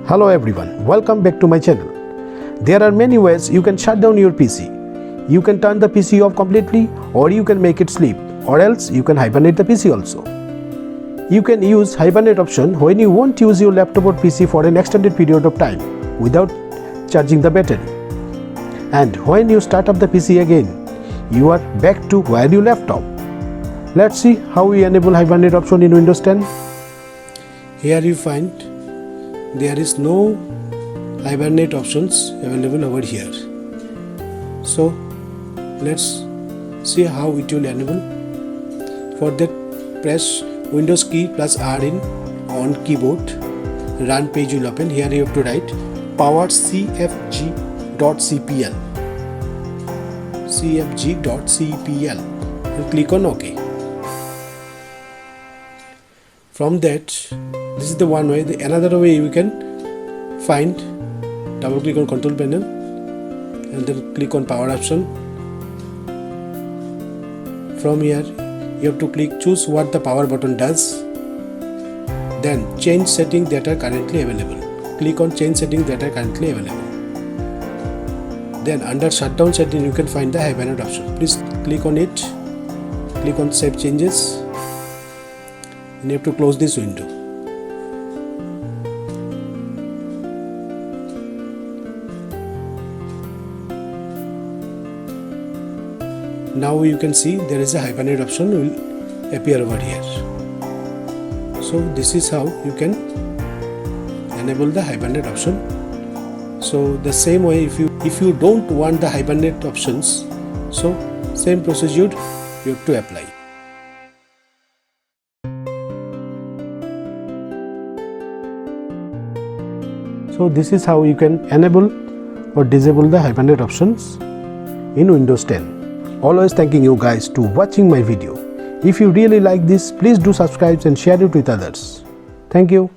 Hello everyone, welcome back to my channel. There are many ways you can shut down your PC. You can turn the PC off completely, or you can make it sleep, or else you can hibernate the PC also. You can use hibernate option when you won't use your laptop or PC for an extended period of time without charging the battery. And when you start up the PC again, you are back to where you left off. Let's see how we enable hibernate option in Windows 10. Here you find there is no hibernate options available over here. So let's see how it will enable. For that, press Windows key plus R on keyboard. Run page will open. Here you have to write power cfg.cpl cfg.cpl and click on OK. From that, this is the one way. Another way you can find, double click on control panel and then click on power option. From here you have to choose what the power button does, then change settings that are currently available. Click on change settings that are currently available. Then under shutdown setting you can find the hibernate option. Please click on it, click on save changes, and you have to close this window. Now you can see there is a hibernate option will appear over here. So this is how you can enable the hibernate option. So the same way, if you don't want the hibernate options, so same procedure you have to apply. So this is how you can enable or disable the hibernate options in Windows 10. Always thanking you guys to watching my video. If you really like this, please do subscribe and share it with others. Thank you.